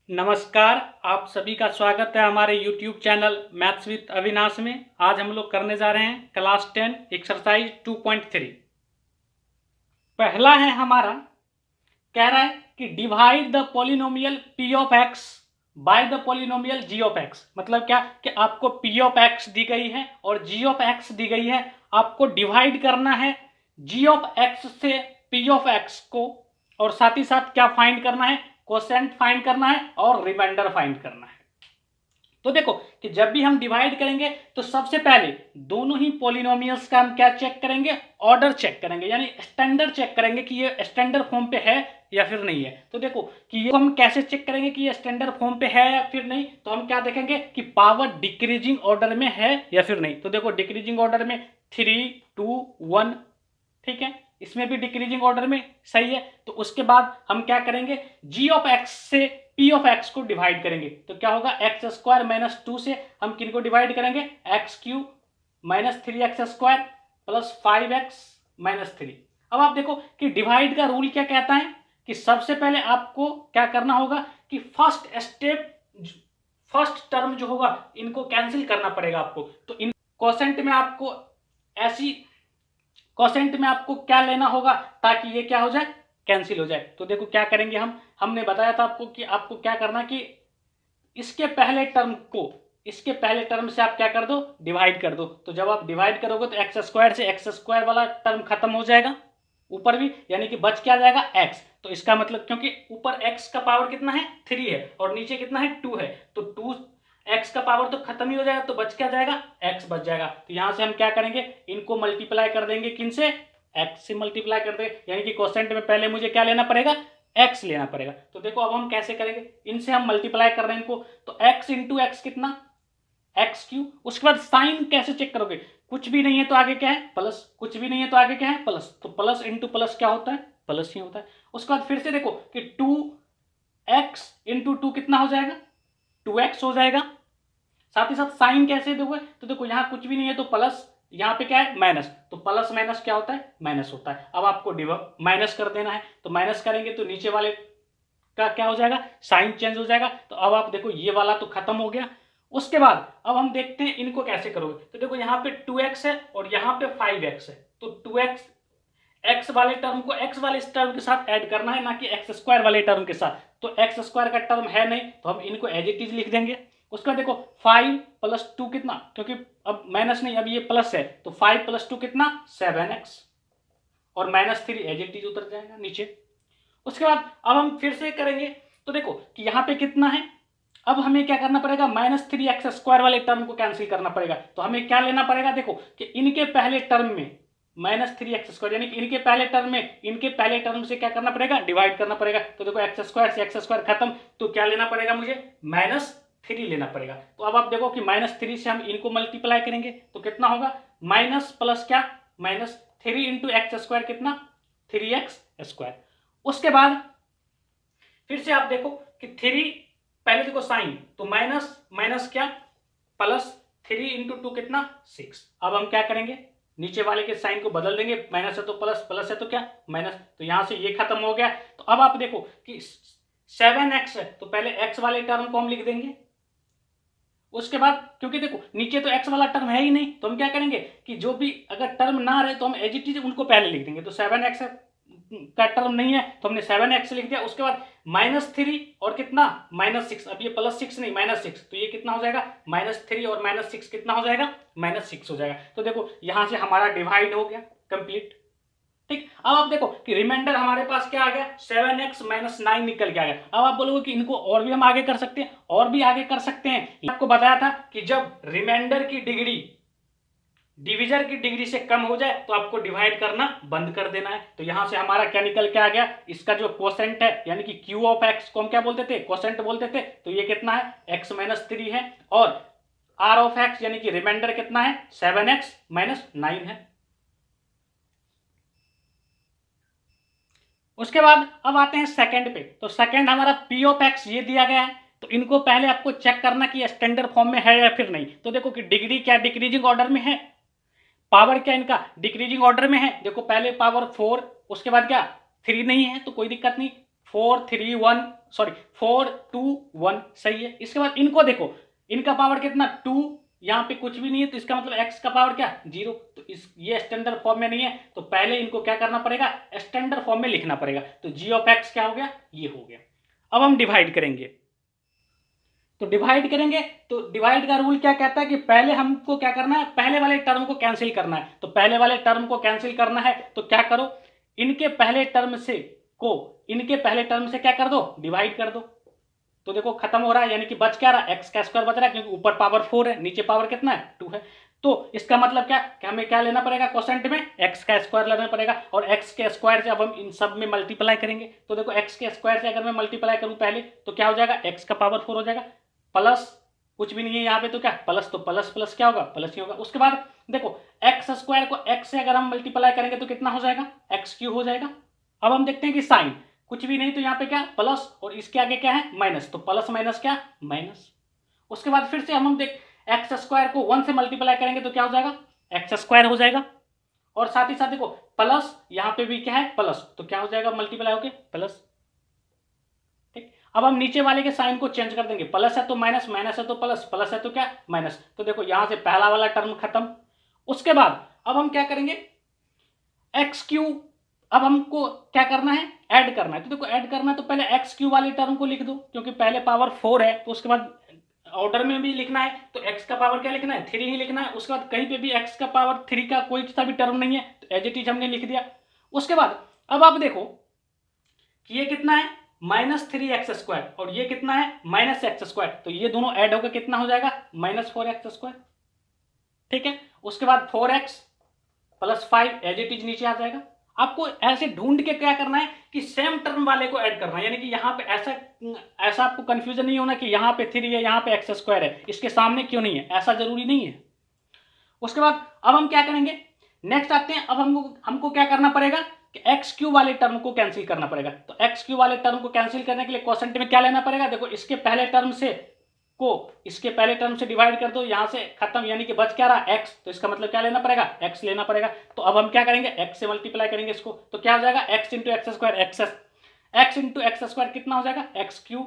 नमस्कार। आप सभी का स्वागत है हमारे YouTube channel maths with Avinash में। आज हम लोग करने जा रहे हैं क्लास 10 एक्सरसाइज 2.3। पहला है हमारा, कह रहा है कि divide the polynomial p of x by the polynomial g of x। मतलब क्या कि आपको p ऑफ x दी गई है और g ऑफ x दी गई है, आपको डिवाइड करना है g ऑफ x से p ऑफ x को, और साथ ही साथ क्या फाइंड करना है, कोसेंट फाइंड करना है और रिमाइंडर फाइंड करना है। तो देखो कि जब भी हम डिवाइड करेंगे तो सबसे पहले दोनों ही पॉलिनोमियल्स का हम क्या चेक करेंगे, ऑर्डर चेक करेंगे, यानी स्टैंडर्ड चेक करेंगे कि ये स्टैंडर्ड फॉर्म पे है या फिर नहीं है। तो देखो कि ये हम कैसे चेक करेंगे कि ये स्टैंडर्ड फॉर्म पे है या फिर नहीं, तो हम क्या देखेंगे कि पावर डिक्रीजिंग ऑर्डर में है या फिर नहीं। तो देखो डिक्रीजिंग ऑर्डर में 3, 2, 1, ठीक है, इसमें भी डिक्रीजिंग ऑर्डर में सही है। तो उसके बाद हम क्या करेंगे, g ऑफ x से p ऑफ x को डिवाइड करेंगे। तो क्या होगा, एक्स स्क्वायर माइनस 2 से हम किनको डिवाइड करेंगे, x cube minus 3x square plus 5x minus 3। अब आप देखो कि डिवाइड का रूल क्या कहता है कि सबसे पहले आपको क्या करना होगा कि फर्स्ट स्टेप, फर्स्ट टर्म जो होगा इनको कैंसिल करना पड़ेगा आपको। तो इन कोसेंट में आपको ऐसी कोसेंट में आपको क्या लेना होगा ताकि ये क्या हो जाए, कैंसिल हो जाए। तो देखो क्या करेंगे हमने बताया था आपको कि आपको क्या करना कि इसके पहले टर्म को इसके पहले टर्म से आप क्या कर दो, डिवाइड कर दो। तो जब आप डिवाइड करोगे तो एक्स स्क्वायर से एक्स स्क्वायर वाला टर्म खत्म हो जाएगा ऊपर भी, यानी कि बच क्या जाएगा, एक्स। तो इसका मतलब क्योंकि ऊपर एक्स का पावर कितना है, 3 है, और नीचे कितना है, 2 है, तो 2 एक्स का पावर तो खत्म ही हो जाएगा, तो बच क्या जाएगा, एक्स बच जाएगा। तो यहां से हम क्या करेंगे, इनको मल्टीप्लाई कर देंगे, किन से, एक्स से मल्टीप्लाई कर देंगे, यानी कि क्वोशेंट में पहले मुझे क्या लेना पड़ेगा, एक्स लेना पड़ेगा। तो देखो अब हम कैसे करेंगे, इनसे हम मल्टीप्लाई कर रहे हैं इनको, तो एक्स इंटू एक्स कितना, एक्स क्यूब। उसके बाद साइन कैसे चेक करोगे, कुछ भी नहीं है तो आगे क्या है, प्लस, कुछ भी नहीं है तो आगे क्या है, प्लस। तो प्लस इंटू प्लस क्या होता है, प्लस ही होता है। उसके बाद फिर से देखो कि 2x इंटू 2 कितना हो जाएगा, 2x हो जाएगा। साथ ही साथ साइन कैसे दोगे, तो देखो यहाँ कुछ भी नहीं है तो प्लस, यहाँ पे क्या है, माइनस, तो प्लस माइनस क्या होता है, माइनस होता है। अब आपको माइनस कर देना है, तो माइनस करेंगे तो नीचे वाले का क्या हो जाएगा, साइन चेंज हो जाएगा। तो अब आप देखो ये वाला तो खत्म हो गया। उसके बाद अब हम देखते हैं इनको कैसे करोगे। तो देखो यहाँ पे 2x है और यहाँ पे 5x है, तो 2x x वाले टर्म को x वाले टर्म के साथ ऐड करना है, ना कि एक्स स्क्वायर वाले टर्म के साथ। तो एक्स स्क्वायर का टर्म है नहीं तो हम इनको एज इट इज लिख देंगे। उसका देखो 5 प्लस 2 कितना, क्योंकि अब माइनस नहीं, अब ये प्लस है, तो 5 प्लस 2 कितना, 7x, और माइनस 3 एज इट इज उतर जाएगा नीचे। उसके बाद अब हम फिर से करेंगे, तो देखो कि यहाँ पे कितना है, अब हमें क्या करना पड़ेगा, -3x स्क्वायर वाले टर्म को कैंसिल करना पड़ेगा। तो हमें क्या लेना पड़ेगा, देखो कि इनके पहले टर्म में -3x स्क्वायर, यानी कि इनके पहले टर्म में इनके पहले टर्म से क्या करना पड़ेगा, डिवाइड करना पड़ेगा। तो देखो एक्स स्क्वायर से एक्स स्क्वायर खत्म, तो क्या लेना पड़ेगा मुझे, -3 लेना पड़ेगा। तो अब आप देखो कि -3 से हम इनको मल्टीप्लाई करेंगे तो कितना होगा, माइनस प्लस क्या, -3 इंटू एक्स स्क्वायर कितना, 3x स्क्वायर। उसके बाद फिर से आप देखो कि 3, पहले देखो साइन, तो माइनस माइनस क्या, प्लस 3 इंटू 2 कितना, 6। अब हम क्या करेंगे, नीचे वाले के साइन को बदल देंगे, माइनस है तो प्लस, प्लस है तो क्या, माइनस। तो यहां से ये खत्म हो गया। तो अब आप देखो कि 7x है, तो पहले x वाले टर्म को हम लिख देंगे। उसके बाद क्योंकि देखो नीचे तो x वाला टर्म है ही नहीं, तो हम क्या करेंगे कि जो भी अगर टर्म ना रहे तो हम एज इट इज उनको पहले लिख देंगे। तो 7x का टर्म नहीं है तो हमने 7x लिख दिया। उसके बाद -3 और कितना, -6, अब ये +6 नहीं, -6, तो ये कितना हो जाएगा, -3 और -6 कितना हो जाएगा, -6 हो जाएगा। तो देखो यहां से हमारा डिवाइड हो गया कंप्लीट, ठीक। अब आप देखो कि रिमाइंडर हमारे पास क्या आ गया, 7x - 9 निकल के आ गया। अब आप बोलोगे कि इनको और भी हम आगे कर सकते हैं, और भी आगे कर सकते हैं। आपको बताया था कि जब रिमाइंडर की डिग्री डिविजर की डिग्री से कम हो जाए तो आपको डिवाइड करना बंद कर देना है। तो यहां से हमारा क्या निकल के आ गया, इसका जो कोसेंट है, यानी कि q ऑफ x को हम क्या बोलते थे, कोसेंट बोलते थे। तो ये कितना है, x - 3 है, और r ऑफ x यानी कि रिमाइंडर कितना है, 7x - 9 है। उसके बाद अब आते हैं सेकंड पे। तो सेकंड हमारा p ऑफ x ये दिया गया है, तो इनको पहले आपको चेक करना कि स्टैंडर्ड फॉर्म में है या फिर नहीं। तो देखो कि डिग्री क्या डिक्रीजिंग ऑर्डर में है, पावर क्या इनका डिक्रीजिंग ऑर्डर में है। देखो पहले पावर 4, उसके बाद क्या 3 नहीं है तो कोई दिक्कत नहीं, 4 सही है। इसके बाद इनको देखो, इनका पावर कितना 2, यहाँ पे कुछ भी नहीं है तो इसका मतलब x का पावर क्या 0। तो ये स्टैंडर्ड फॉर्म में नहीं है तो पहले इनको क्या करना पड़ेगा, स्टैंडर्ड फॉर्म में लिखना पड़ेगा। तो g ऑफ x क्या हो गया, ये हो गया। अब हम डिवाइड करेंगे, तो डिवाइड करेंगे तो डिवाइड का रूल क्या कहता है कि पहले हमको क्या करना है, पहले वाले टर्म को कैंसिल करना है। तो पहले वाले टर्म को कैंसिल करना है तो क्या करो, इनके पहले टर्म से क्या कर दो, डिवाइड कर दो। तो देखो खत्म हो रहा है, यानी कि बच क्या रहा, एक्स का स्क्वायर बच रहा है, क्योंकि ऊपर पावर 4 है, नीचे पावर कितना है 2 है। तो इसका मतलब क्या कि हमें क्या लेना पड़ेगा, क्वोशेंट में एक्स का स्क्वायर लेना पड़ेगा। और एक्स के स्क्वायर से अब हम इन सब में मल्टीप्लाई करेंगे। तो देखो एक्स के स्क्वायर से अगर मैं मल्टीप्लाई करूं पहले तो क्या हो जाएगा, एक्स का पावर 4 हो जाएगा, प्लस कुछ भी नहीं है यहाँ पे तो क्या प्लस, तो प्लस प्लस क्या होगा, प्लस ही होगा। उसके बाद देखो एक्स स्क्वायर को एक्स से अगर हम मल्टीप्लाई करेंगे तो कितना हो जाएगा, एक्स क्यूब हो जाएगा। अब हम देखते हैं कि साइन कुछ भी नहीं तो यहाँ पे क्या प्लस, और इसके आगे क्या है माइनस, तो प्लस माइनस क्या माइनस। उसके बाद फिर से हम देख एक्स स्क्वायर को 1 से मल्टीप्लाई करेंगे तो क्या हो जाएगा, एक्स स्क्वायर हो जाएगा। और साथ ही साथ देखो प्लस यहाँ पे भी क्या है प्लस, तो क्या हो जाएगा मल्टीप्लाई होके प्लस। ठीक, अब हम नीचे वाले के साइन को चेंज कर देंगे, प्लस है तो माइनस, माइनस है तो प्लस, प्लस है तो क्या माइनस। तो देखो यहां से पहला वाला टर्म खत्म। उसके बाद अब हम क्या करेंगे, एक्स क्यूब, अब हमको क्या करना है, ऐड करना है। तो देखो ऐड करना है तो पहले एक्स क्यूब वाले टर्म को लिख दो, क्योंकि पहले पावर 4 है। तो उसके बाद ऑर्डर में भी लिखना है तो एक्स का पावर क्या लिखना है 3 ही लिखना है। उसके बाद कहीं पे भी एक्स का पावर 3 का कोई सा भी टर्म नहीं है तो एज इट इज हमने लिख दिया। उसके बाद अब आप देखो कि ये कितना है -3x² और ये कितना है -x², तो ये दोनों ऐड होकर कितना हो जाएगा -4x²। ठीक है, उसके बाद 4x + 5 एज इट इज नीचे आ जाएगा। आपको ऐसे ढूंढ के क्या करना है कि सेम टर्म वाले को ऐड करना है, यानी कि यहाँ पे ऐसा आपको कंफ्यूजन नहीं होना कि यहाँ पे 3 है यहाँ पे x² है, इसके सामने क्यों नहीं है, ऐसा जरूरी नहीं है। उसके बाद अब हम क्या करेंगे, नेक्स्ट आते हैं। अब हमको क्या करना पड़ेगा कि एक्स क्यू वाले टर्म को कैंसिल करना पड़ेगा। तो एक्स क्यू वाले टर्म को कैंसिल करने के लिए क्वोशेंट में क्या लेना पड़ेगा, देखो इसके पहले टर्म से डिवाइड कर दो, यहां से खत्म, यानी कि बच क्या रहा एक्स, तो इसका मतलब क्या लेना पड़ेगा एक्स लेना पड़ेगा। तो अब हम क्या करेंगे, एक्स से मल्टीप्लाई करेंगे इसको, तो क्या हो जाएगा एक्स इंटू एक्स स्क्वायर कितना हो जाएगा एक्स क्यूब,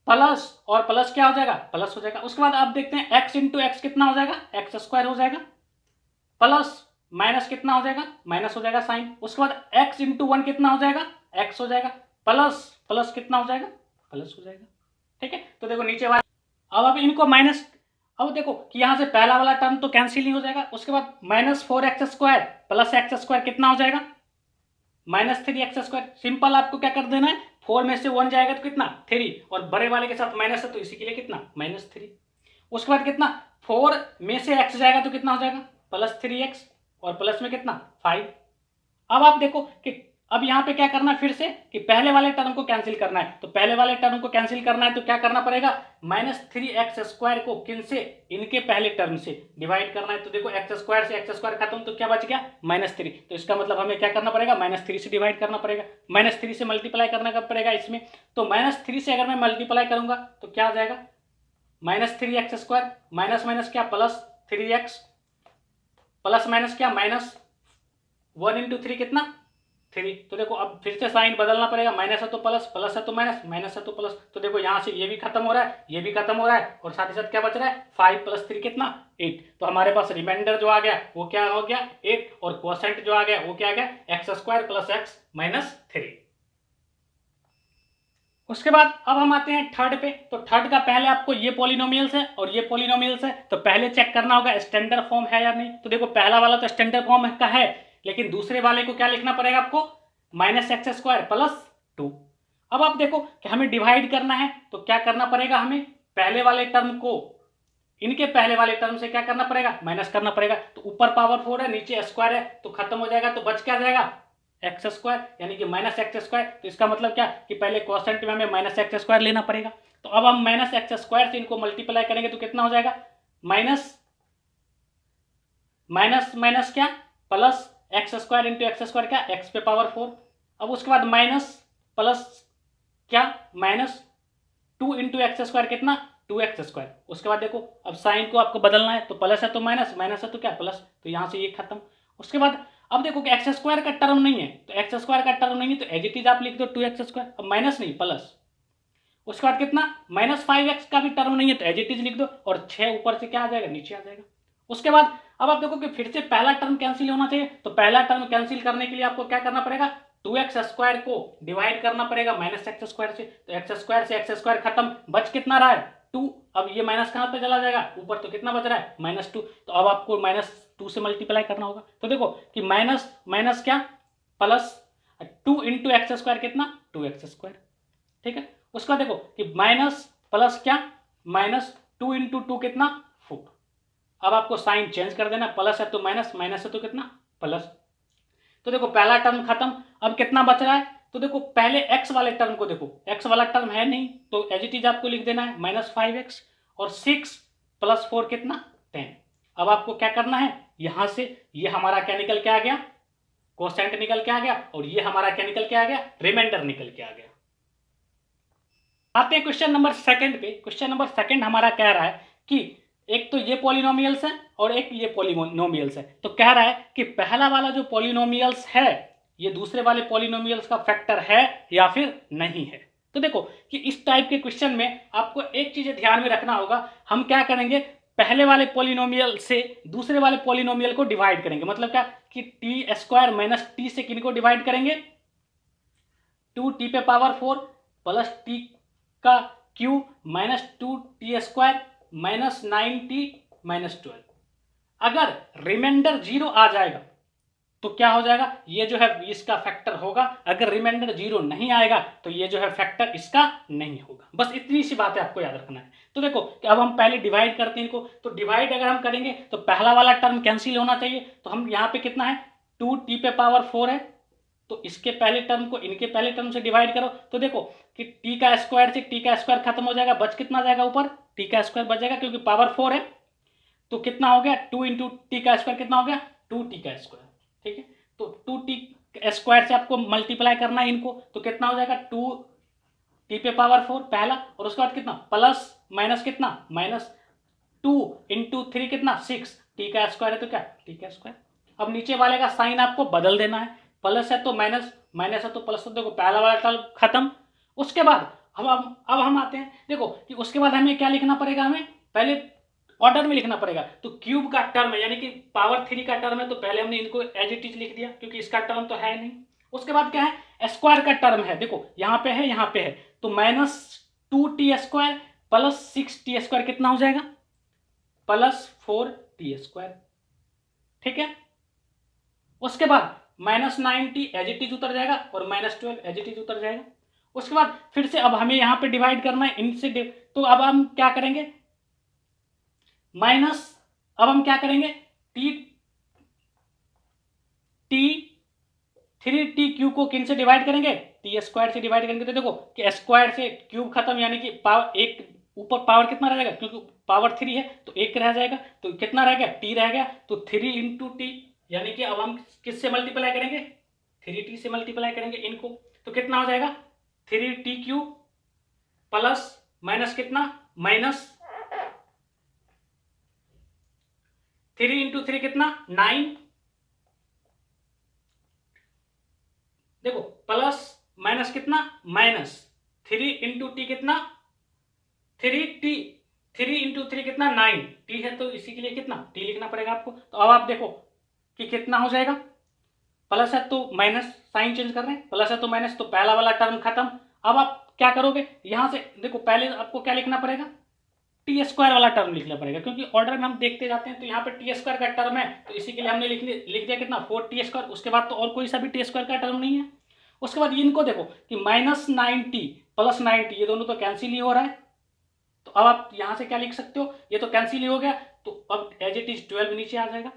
प्लस और प्लस क्या हो जाएगा प्लस हो जाएगा। उसके बाद आप देखते हैं एक्स इंटू एक्स कितना हो जाएगा एक्स स्क्वायर हो जाएगा, प्लस माइनस कितना हो जाएगा माइनस हो जाएगा साइन। उसके बाद x इंटू 1 कितना हो जाएगा x हो जाएगा, प्लस प्लस कितना हो जाएगा प्लस हो जाएगा। ठीक है, तो देखो नीचे वाला अब इनको माइनस, अब देखो कि यहां से पहला वाला टर्म तो कैंसिल नहीं हो जाएगा। उसके बाद -4x² + x² कितना हो जाएगा -3x²। सिंपल आपको क्या कर देना है, 4 में से 1 जाएगा तो कितना 3, और बड़े वाले के साथ माइनस है तो इसी के लिए कितना -3। उसके बाद कितना 4 में से x जाएगा तो कितना हो जाएगा +3x, और प्लस में कितना 5। अब आप देखो कि अब यहां पे क्या करना है फिर से कि पहले वाले टर्म को कैंसिल करना है। तो पहले वाले टर्म को कैंसिल करना है तो क्या करना पड़ेगा, -3x² को किन से, इनके पहले टर्म से डिवाइड करना है। तो देखो x² से x² खत्म तो क्या बच गया -3, तो इसका मतलब हमें क्या करना पड़ेगा -3 से डिवाइड करना पड़ेगा, -3 से मल्टीप्लाई करना पड़ेगा इसमें। तो -3 से अगर मैं मल्टीप्लाई करूंगा तो क्या आ जाएगा -3x² माइनस माइनस क्या +3x, प्लस माइनस क्या -1 इंटू 3 कितना 3। तो देखो अब फिर से साइन बदलना पड़ेगा, माइनस है तो प्लस, प्लस है तो माइनस, माइनस है तो प्लस। तो देखो यहाँ से ये भी खत्म हो रहा है, ये भी खत्म हो रहा है, और साथ ही साथ क्या बच रहा है 5 + 3 कितना 8। तो हमारे पास रिमाइंडर जो आ गया वो क्या हो गया 8, और क्वोशेंट जो आ गया वो क्या आ गया x² + x - 3। उसके बाद अब हम आते हैं थर्ड पे। तो थर्ड का पहले आपको ये पॉलिनोमियल्स है और ये पॉलिनोमियल्स है, तो पहले चेक करना होगा स्टैंडर्ड फॉर्म है या नहीं। तो देखो पहला वाला तो स्टैंडर्ड फॉर्म का है, लेकिन दूसरे वाले को क्या लिखना पड़ेगा आपको -x² + 2। अब आप देखो कि हमें डिवाइड करना है तो क्या करना पड़ेगा, हमें पहले वाले टर्म को इनके पहले वाले टर्म से क्या करना पड़ेगा माइनस करना पड़ेगा। तो ऊपर पावर 4 है नीचे स्क्वायर है तो खत्म हो जाएगा, तो बच क्या जाएगा x², यानी कि -x²। तो इसका मतलब क्या कि पहले क्वोशेंट में हमें -x² लेना पड़ेगा। तो अब हम -x² से इनको मल्टीप्लाई करेंगे तो कितना हो जाएगा माइनस माइनस क्या प्लस x² इंटू x² क्या x पे पावर 4। अब उसके बाद माइनस प्लस क्या -2 इंटू x² कितना 2x²। उसके बाद देखो अब साइन को आपको बदलना है तो प्लस है तो माइनस, माइनस है तो क्या प्लस, तो यहाँ से ये खत्म। उसके बाद अब देखो कि एक्स स्क्वायर का टर्म नहीं है, तो एक्स स्क्वायर का टर्म नहीं है तो एज इट इज आप लिख दो 2x²। अब माइनस नहीं प्लस, उसके बाद कितना -5x का भी टर्म नहीं है तो एज इट इज लिख दो, और 6 ऊपर से क्या आ जाएगा, नीचे आ जाएगा। उसके बाद अब आप देखो कि फिर से पहला टर्म कैंसिल होना चाहिए, तो पहला टर्म कैंसिल करने के लिए आपको क्या करना पड़ेगा, 2x² को डिवाइड करना पड़ेगा -x² से, तो x² से x² खत्म, बच कितना रहा है 2। अब ये माइनस कहां पे चला जाएगा, ऊपर तो कितना बच रहा है -2, तो अब आपको -2 से मल्टीप्लाई करना होगा। तो देखो कि माइनस माइनस क्या प्लस 2 इंटू x² कितना 2x², ठीक है। उसके बाद देखो कि माइनस प्लस क्या -2 इंटू 2 कितना 4। अब आपको साइन चेंज कर देना, प्लस है तो माइनस, माइनस है तो कितना प्लस। तो देखो पहला टर्म खत्म, अब कितना बच रहा है, तो देखो पहले x वाले टर्म को देखो, x वाला टर्म है नहीं तो एज इट इज आपको लिख देना है -5x, और 6 + 4 कितना 10। अब आपको क्या करना है, यहां से ये हमारा क्या निकल के आ गया, कोसेंट निकल के आ गया, और ये हमारा क्या निकल के आ गया, रिमाइंडर निकल के आ गया। आते हैं क्वेश्चन नंबर सेकंड पे। क्वेश्चन नंबर सेकंड हमारा कह रहा है कि एक तो ये पॉलिनोमियल्स है और एक ये पॉलिनोमियल्स है, तो कह रहा है कि पहला वाला जो पॉलिनोमियल्स है ये दूसरे वाले पॉलिनोमियल्स का फैक्टर है या फिर नहीं है। तो देखो कि इस टाइप के क्वेश्चन में आपको एक चीज ध्यान में रखना होगा, हम क्या करेंगे, पहले वाले पॉलिनोमियल से दूसरे वाले पॉलिनोमियल को डिवाइड करेंगे। मतलब क्या कि t² - t से किनको डिवाइड करेंगे, 2t⁴ प्लस t का क्यूब -2t² -9t -12। अगर रिमाइंडर 0 आ जाएगा तो क्या हो जाएगा, ये जो है इसका फैक्टर होगा। अगर रिमाइंडर 0 नहीं आएगा तो ये जो है फैक्टर इसका नहीं होगा। बस इतनी सी बात है आपको याद रखना है। तो देखो कि अब हम पहले डिवाइड करते हैं इनको, तो डिवाइड अगर हम करेंगे तो पहला वाला टर्म कैंसिल होना चाहिए, तो हम यहाँ पे कितना है 2t⁴ है, तो इसके पहले टर्म को इनके पहले टर्म से डिवाइड करो, तो देखो कि t² से t² खत्म हो जाएगा, बच कितना जाएगा ऊपर t² बच जाएगा, क्योंकि पावर 4 है तो कितना हो गया 2 इंटू t² कितना हो गया 2t², ठीक है। तो 2t² से आपको मल्टीप्लाई करना है इनको, तो कितना हो जाएगा 2t⁴ पहला, और उसके बाद कितना प्लस माइनस कितना -2 इंटू 3 कितना 6, t² है तो क्या t²। अब नीचे वाले का साइन आपको बदल देना है, प्लस है तो माइनस, माइनस है तो प्लस, तो देखो पहला वाला टर्म खत्म। उसके बाद अब हम आते हैं, देखो कि उसके बाद हमें क्या लिखना पड़ेगा, हमें पहले ऑर्डर में लिखना पड़ेगा। तो क्यूब का टर्म है यानी कि पावर 3 का टर्म है, तो पहले हमने इनको एज इट इज लिख दिया क्योंकि इसका टर्म तो है नहीं। उसके बाद क्या है स्क्वायर का टर्म है, देखो यहाँ पे है यहाँ पे है, तो -2t² प्लस 6t² कितना हो जाएगा +4t², ठीक है। उसके बाद -9t एज इट इज उतर जाएगा और -12 एज इट इज उतर जाएगा। उसके बाद फिर से अब हमें यहाँ पे डिवाइड करना है इनसे, तो अब हम क्या करेंगे अब हम क्या करेंगे t3t³ को किन से डिवाइड करेंगे t² से डिवाइड करेंगे। तो देखो कि स्क्वायर से क्यूब खत्म, यानी कि पावर एक ऊपर पावर कितना रह जाएगा, क्योंकि पावर 3 है तो एक रह जाएगा, तो कितना रह गया t रह गया, तो 3 इंटू टी, यानी कि अब हम किससे मल्टीप्लाई करेंगे 3t से मल्टीप्लाई करेंगे इनको, तो कितना हो जाएगा 3t³ प्लस माइनस कितना -3 इंटू 3 कितना 9, देखो प्लस माइनस कितना -3 इंटू टी कितना 3t, 3 इंटू 3 कितना 9, t है तो इसी के लिए कितना t लिखना पड़ेगा आपको। तो अब आप देखो कि कितना हो जाएगा, प्लस है तो माइनस, साइन चेंज कर रहे हैं, प्लस है तो माइनस, तो पहला वाला टर्म खत्म। अब आप क्या करोगे, यहां से देखो पहले आपको क्या लिखना पड़ेगा t² वाला टर्म लिखना पड़ेगा, क्योंकि ऑर्डर में हम देखते जाते हैं, तो यहाँ पे t² का टर्म है तो इसी के लिए हमने लिख दिया कितना 4t²। उसके बाद तो और कोई सा भी t² का टर्म नहीं है। उसके बाद इनको देखो कि -9t प्लस 9t, ये दोनों तो कैंसिल ही हो रहा है, तो अब आप यहां से क्या लिख सकते हो, ये तो कैंसिल ही हो गया, तो अब एज इट इज 12 नीचे आ जाएगा,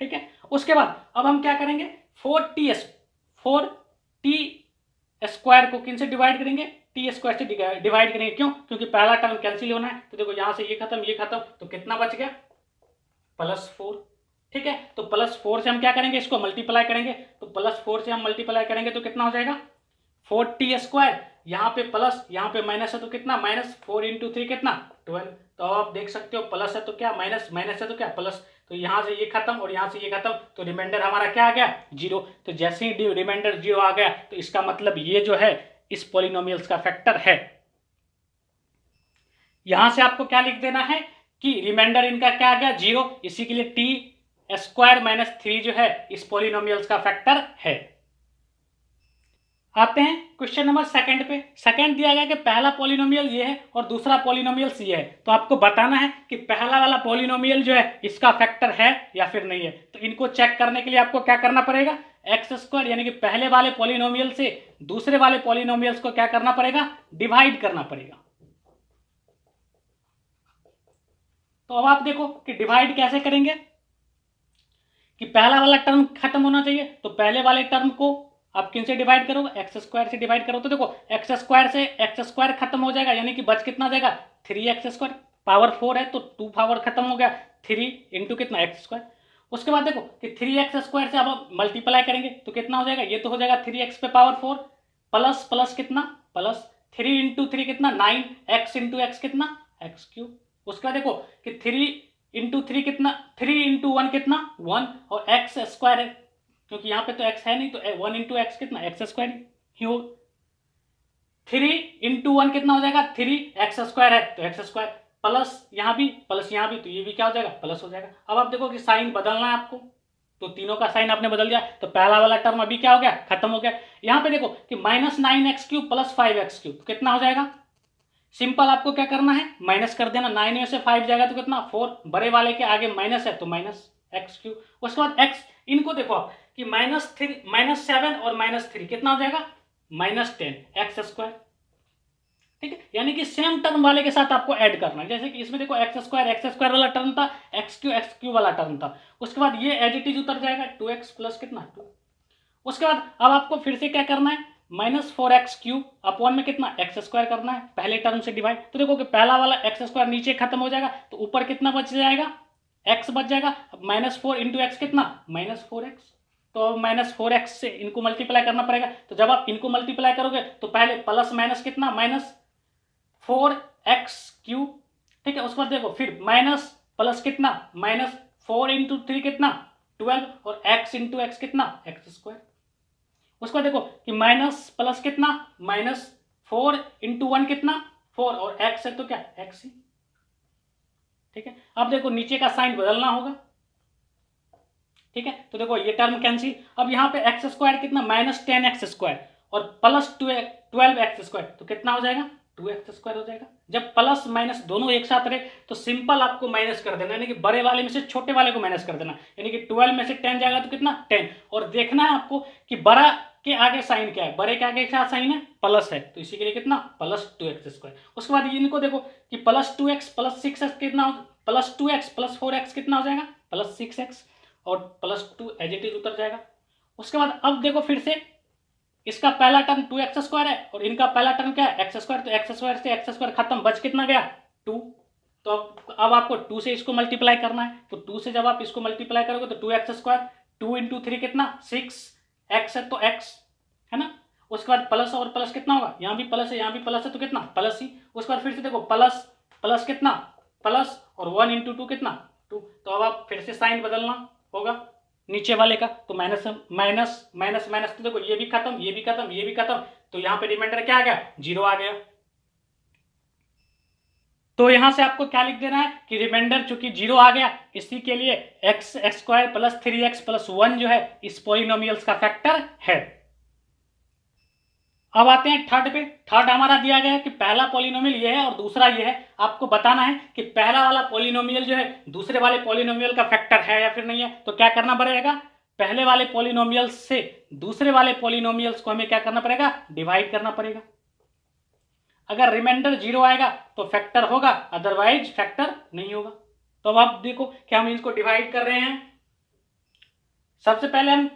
ठीक है। उसके बाद अब हम क्या करेंगे 4t² को किन से डिवाइड करेंगे t² से डिवाइड करेंगे, क्यों, क्योंकि पहला टर्म कैंसिल होना है। तो देखो यहां से ये खत्म, तो कितना बच गया +4, ठीक है। तो +4 से हम क्या करेंगे, इसको मल्टीप्लाई करेंगे, तो +4 से हम मल्टीप्लाई करेंगे तो कितना हो जाएगा 4t² यहाँ पे प्लस यहाँ पे माइनस है तो कितना माइनस, 4 इंटू 3 कितना 12। तो आप देख सकते हो प्लस है तो क्या माइनस, माइनस है तो क्या प्लस। तो यहाँ से ये खत्म और यहाँ से ये खत्म, तो रिमाइंडर हमारा क्या आ गया 0। तो जैसे ही रिमाइंडर 0 आ गया तो इसका मतलब ये जो है इस पॉलिनोमियल्स का फैक्टर है। यहां से आपको क्या लिख देना है कि रिमाइंडर इनका क्या आ गया 0, इसी के लिए टी स्क्वायर माइनस 3 जो है इस पॉलिनोमियल्स का फैक्टर है। आते हैं क्वेश्चन नंबर सेकंड पे। सेकंड दिया गया कि पहला पॉलिनोमियल ये है और दूसरा पॉलिनोमियल ये है, तो आपको बताना है कि पहला वाला पॉलिनोमियल जो है इसका फैक्टर है या फिर नहीं है। तो इनको चेक करने के लिए आपको क्या करना पड़ेगा, एक्स स्क्वायर यानी कि पहले वाले पॉलिनोमियल से दूसरे वाले पॉलिनोमियल्स को क्या करना पड़ेगा, डिवाइड करना पड़ेगा। तो अब आप देखो कि डिवाइड कैसे करेंगे, कि पहला वाला टर्म खत्म होना चाहिए, तो पहले वाले टर्म को आप किन से डिवाइड करोगे, एक्स स्क्वायर से डिवाइड करो। तो देखो एक्स स्क्वायर से एक्स स्क्वायर खत्म हो जाएगा, यानी कि बच कितना जाएगा 3x स्क्वायर, पावर 4 है तो 2 पावर खत्म हो गया, 3 इंटू कितना एक्स स्क्वायर। उसके बाद देखो कि 3x स्क्वायर से अब आप मल्टीप्लाई करेंगे तो कितना हो जाएगा, ये तो हो जाएगा 3x पे पावर 4 प्लस प्लस कितना प्लस 3 इंटू 3 कितना 9, x इंटू एक्स कितना एक्स क्यूब। उसका देखो कि 3 इंटू 3 कितना 3 इंटू 1 कितना 1 और एक्स स्क्वायर है, क्योंकि यहाँ पे तो x है नहीं तो 1 इंटू एक्स कितना एक्स स्क्वायर ही हो। 3 इंटू 1 कितना हो जाएगा 3x स्क्वायर है तो एक्स स्क्वायर, प्लस यहाँ भी प्लस यहाँ भी, तो ये भी क्या हो जाएगा प्लस हो जाएगा। अब आप देखो कि साइन बदलना है आपको, तो तीनों का साइन आपने बदल दिया, तो पहला वाला टर्म अभी क्या हो गया खत्म हो गया। यहाँ पे देखो कि -9x³ प्लस 5x³ कितना हो जाएगा, सिंपल आपको क्या करना है माइनस कर देना, 9 में से 5 जाएगा तो कितना 4, बड़े वाले के आगे माइनस है तो -x³। उसके बाद x, इनको देखो आप कि -7 और -3 कितना हो जाएगा -10 x², ठीक है। यानी कि सेम टर्म वाले के साथ आपको ऐड करना है, जैसे कि इसमें देखो एक्स स्क्वायर वाला टर्म था, x³ वाला टर्म था। उसके बाद ये एज इट इज उतर जाएगा 2x प्लस कितना 2। उसके बाद अब आपको फिर से क्या करना है -4x³ अपॉन में कितना x² करना है, पहले टर्म से डिवाइड। तो देखो कि पहला वाला x² नीचे खत्म हो जाएगा तो ऊपर कितना बच जाएगा x बच जाएगा। अब -4 इंटू एक्स कितना -4x, तो अब -4x से इनको मल्टीप्लाई करना पड़ेगा। तो जब आप इनको मल्टीप्लाई करोगे तो पहले प्लस माइनस कितना -4x³, ठीक है। उसके बाद देखो फिर माइनस प्लस कितना -4 इंटू 3 कितना 12 और x इंटू एक्स कितना x²। उसको देखो कि माइनस प्लस कितना -4 इंटू 1 कितना 4 और x है तो क्या x ही, ठीक है। अब देखो नीचे का साइन बदलना होगा, ठीक है। तो देखो ये टर्म कैंसिल, अब यहाँ पे x² कितना -10x² और प्लस 12x², तो कितना हो जाएगा 2x² हो जाएगा। जब प्लस माइनस दोनों एक साथ रहे तो सिंपल आपको माइनस कर देना, यानी कि बड़े वाले में से छोटे वाले को माइनस कर देना, यानी कि 12 में से 10 जाएगा तो कितना 10। और देखना है आपको कि बड़ा के आगे साइन क्या है, बड़े के आगे क्या साइन है प्लस है, तो इसी के लिए कितना +2x²। उसके बाद इनको देखो कि +2x प्लस 6x कितना, +2x प्लस 4x कितना हो जाएगा +6x और +2 एज इट इज उतर जाएगा। उसके बाद अब देखो फिर से इसका पहला टर्म 2x² है और इनका पहला टर्म क्या है x², तो x² से x² खत्म, बच कितना गया 2। तो अब आपको 2 से इसको मल्टीप्लाई करना है, तो 2 से जब आप इसको मल्टीप्लाई करोगे तो 2x², 2 इंटू 3 कितना 6, x है तो x है ना। उसके बाद प्लस और प्लस कितना होगा, यहाँ भी प्लस है यहाँ भी प्लस है तो कितना प्लस ही। उसके बाद फिर से देखो प्लस प्लस कितना प्लस और 1 इंटू 2 कितना 2। तो अब आप फिर से साइन बदलना होगा नीचे वाले का, तो माइनस माइनस माइनस माइनस, तो देखो ये भी खत्म ये भी खत्म ये भी खत्म, तो यहाँ पे रिमाइंडर क्या आ गया 0 आ गया। तो यहां से आपको क्या लिख देना है कि रिमाइंडर चूंकि 0 आ गया, इसी के लिए x² प्लस 3x प्लस 1 जो है इस पॉलिनोमियल्स का फैक्टर है। अब आते हैं थर्ड पे। थर्ड हमारा दिया गया है कि पहला पॉलिनोमियल ये है और दूसरा ये है। आपको बताना है कि पहला वाला पॉलिनोमियल जो है दूसरे वाले पॉलिनोमियल का फैक्टर है या फिर नहीं है। तो क्या करना पड़ेगा, पहले वाले पॉलिनोमियल से दूसरे वाले पॉलिनोमियल्स को हमें क्या करना पड़ेगा डिवाइड करना पड़ेगा। अगर रिमाइंडर 0 आएगा तो फैक्टर होगा, अदरवाइज फैक्टर नहीं होगा। तो अब आप देखो कि हम इसको डिवाइड कर रहे हैं। सबसे पहले हम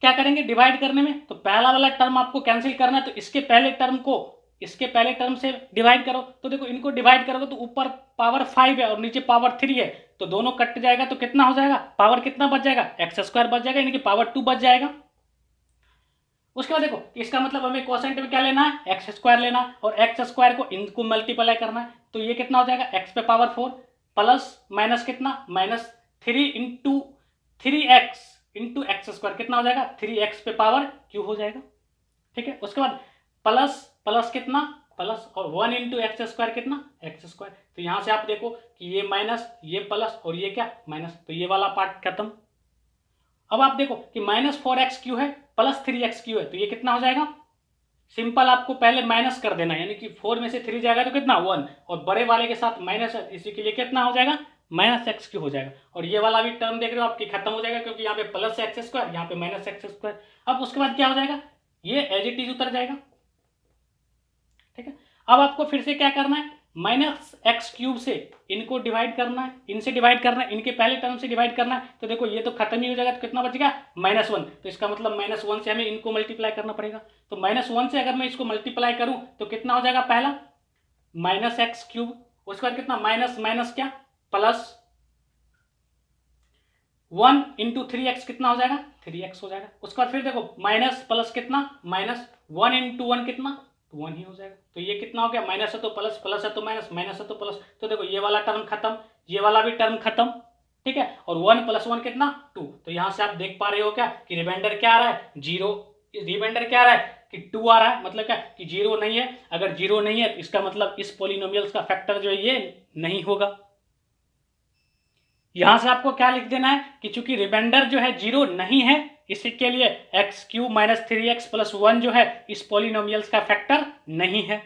क्या करेंगे डिवाइड करने में, तो पहला वाला टर्म आपको कैंसिल करना है, तो इसके पहले टर्म को इसके पहले टर्म से डिवाइड करो। तो देखो इनको डिवाइड करोगे तो ऊपर पावर 5 है और नीचे पावर 3 है, तो दोनों कट जाएगा तो कितना हो जाएगा, पावर कितना बच जाएगा x² बच जाएगा, यानी कि पावर 2 बच जाएगा। उसके बाद देखो इसका मतलब हमें क्वोशेंट में क्या लेना है, एक्स स्क्वायर लेना है, और एक्स स्क्वायर को इनको मल्टीप्लाई करना है। तो ये कितना हो जाएगा, एक्स पे पावर 4 प्लस माइनस कितना, minus 3 into 3x into x square कितना हो जाएगा, 3x पे पावर क्यू हो जाएगा। ठीक है, उसके बाद प्लस प्लस कितना, प्लस और 1 इंटू एक्स स्क्वायर कितना, एक्स स्क्वायर। तो यहां से आप देखो कि ये माइनस, ये प्लस और ये क्या माइनस, तो ये वाला पार्ट खत्म। अब आप देखो कि -4x³ है प्लस 3x³ है, तो ये कितना हो जाएगा, सिंपल आपको पहले माइनस कर देना, यानी कि 4 में से 3 जाएगा तो कितना 1, और बड़े वाले के साथ माइनस, इसी के लिए कितना हो जाएगा -x³ हो जाएगा। और ये वाला भी टर्म देख रहे हो आपकी खत्म हो जाएगा, क्योंकि यहाँ पे प्लस एक्स स्क्वायर, यहाँ पे माइनस एक्स स्क्वायर। अब उसके बाद क्या हो जाएगा, ये एज इट इज उतर जाएगा। ठीक है, अब आपको फिर से क्या करना है, -x³ से इनको डिवाइड करना है, इनसे डिवाइड करना है, इनके पहले टर्म से डिवाइड करना है। तो देखो ये तो खत्म ही हो जाएगा, तो कितना बचेगा -1, तो इसका मतलब -1 से हमें इनको मल्टीप्लाई करना पड़ेगा। तो -1 से अगर मैं इसको मल्टीप्लाई करूं तो कितना हो जाएगा, पहला -x³, उसके बाद कितना माइनस माइनस क्या प्लस 1 इंटू 3x कितना हो जाएगा, 3x हो जाएगा। उसके बाद फिर देखो माइनस प्लस कितना, माइनस 1 इंटू 1 कितना, 1 ही हो जाएगा। तो ये कितना हो गया, माइनस है तो प्लस, प्लस है तो माइनस, माइनस है तो प्लस। तो देखो ये वाला टर्म खत्म, ये वाला भी टर्म खत्म। ठीक है, और 1 + 1 कितना 2। तो यहां से आप देख पा रहे हो क्या कि रिमाइंडर क्या आ रहा है, 0। रिमाइंडर क्या आ रहा है कि 2 आ रहा है, मतलब क्या कि 0 नहीं है। अगर 0 नहीं है तो इसका मतलब इस पॉलिनोमियल्स का फैक्टर जो है ये नहीं होगा। यहां से आपको क्या लिख देना है कि चूंकि रिमाइंडर जो है 0 नहीं है, इसके लिए x³ - 3x + 1 जो है इस पॉलिनोमियल्स का फैक्टर नहीं है।